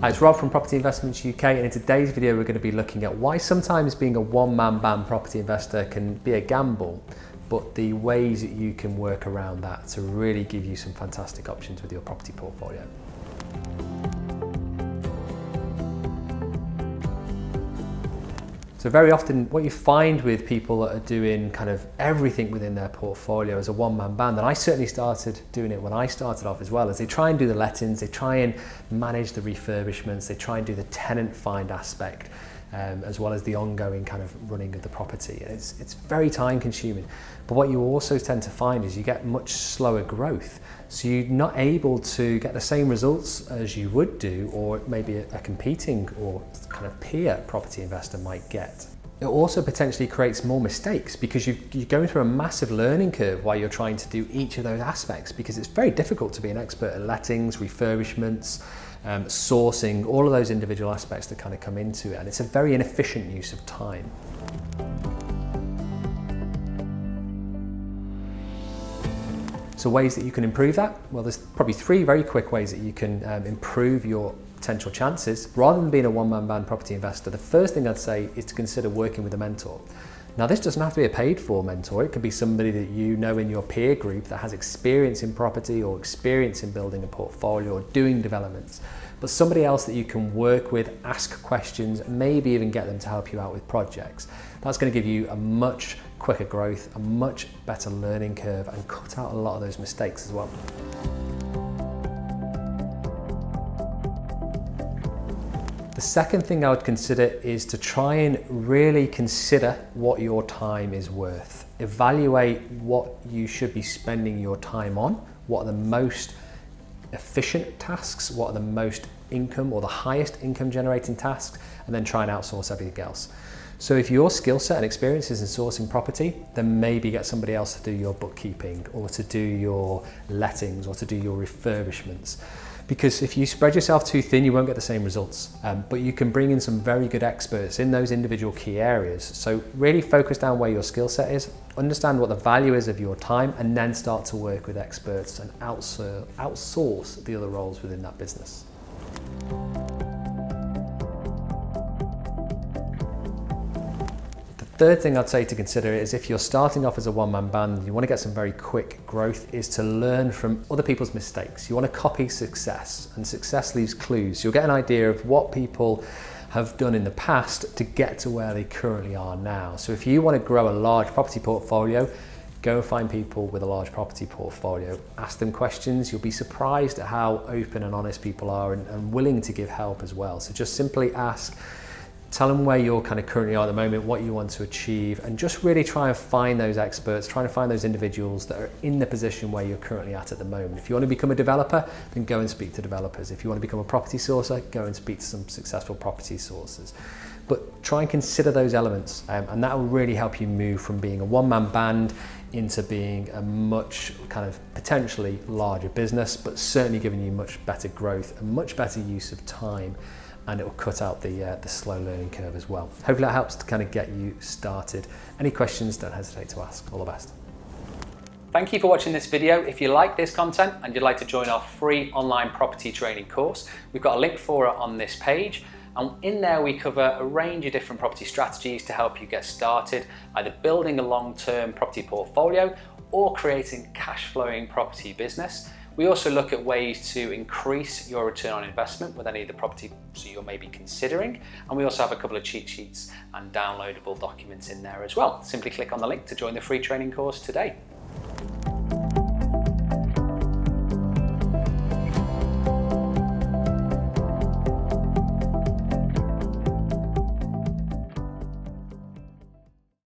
Hi, it's Rob from Property Investments UK, and in today's video we're going to be looking at why sometimes being a one-man band property investor can be a gamble, but the ways that you can work around that to really give you some fantastic options with your property portfolio. So very often what you find with people that are doing kind of everything within their portfolio as a one-man band, and I certainly started doing it when I started off as well, is they try and do the lettings, they try and manage the refurbishments, they try and do the tenant find aspect, as well as the ongoing kind of running of the property. And it's very time consuming. But what you also tend to find is you get much slower growth. So you're not able to get the same results as you would do, or maybe a competing or kind of peer property investor might get. It also potentially creates more mistakes because you're going through a massive learning curve while you're trying to do each of those aspects, because it's very difficult to be an expert at lettings, refurbishments, sourcing, all of those individual aspects that kind of come into it, and it's a very inefficient use of time. So ways that you can improve that? Well, there's probably three very quick ways that you can improve your potential chances. Rather than being a one-man band property investor, the first thing I'd say is to consider working with a mentor. Now, this doesn't have to be a paid-for mentor. It could be somebody that you know in your peer group that has experience in property or experience in building a portfolio or doing developments, but somebody else that you can work with, ask questions, maybe even get them to help you out with projects. That's going to give you a much quicker growth, a much better learning curve, and cut out a lot of those mistakes as well. The second thing I would consider is to try and really consider what your time is worth. Evaluate what you should be spending your time on, what are the most efficient tasks, what are the most income or the highest income generating tasks, and then try and outsource everything else. So if your skill set and experience is in sourcing property, then maybe get somebody else to do your bookkeeping or to do your lettings or to do your refurbishments. Because if you spread yourself too thin, you won't get the same results. But you can bring in some very good experts in those individual key areas. So really focus down where your skill set is, understand what the value is of your time, and then start to work with experts and outsource the other roles within that business. Third thing I'd say to consider is if you're starting off as a one-man band and you want to get some very quick growth, is to learn from other people's mistakes. You want to copy success, and success leaves clues. You'll get an idea of what people have done in the past to get to where they currently are now. So if you want to grow a large property portfolio, go and find people with a large property portfolio. Ask them questions. You'll be surprised at how open and honest people are and willing to give help as well. So just simply ask. Tell them where you're kind of currently are at the moment, what you want to achieve, and just really try and find those experts, trying to find those individuals that are in the position where you're currently at the moment. If you want to become a developer, then go and speak to developers. If you want to become a property sourcer, go and speak to some successful property sourcers. But try and consider those elements, and that will really help you move from being a one-man band into being a much kind of potentially larger business, but certainly giving you much better growth and much better use of time. And it will cut out the slow learning curve as well. Hopefully that helps to kind of get you started. Any questions, don't hesitate to ask. All the best. Thank you for watching this video. If you like this content and you'd like to join our free online property training course, we've got a link for it on this page. And in there we cover a range of different property strategies to help you get started, either building a long-term property portfolio or creating cash flowing property business. We also look at ways to increase your return on investment with any of the properties you're maybe considering. And we also have a couple of cheat sheets and downloadable documents in there as well. Simply click on the link to join the free training course today.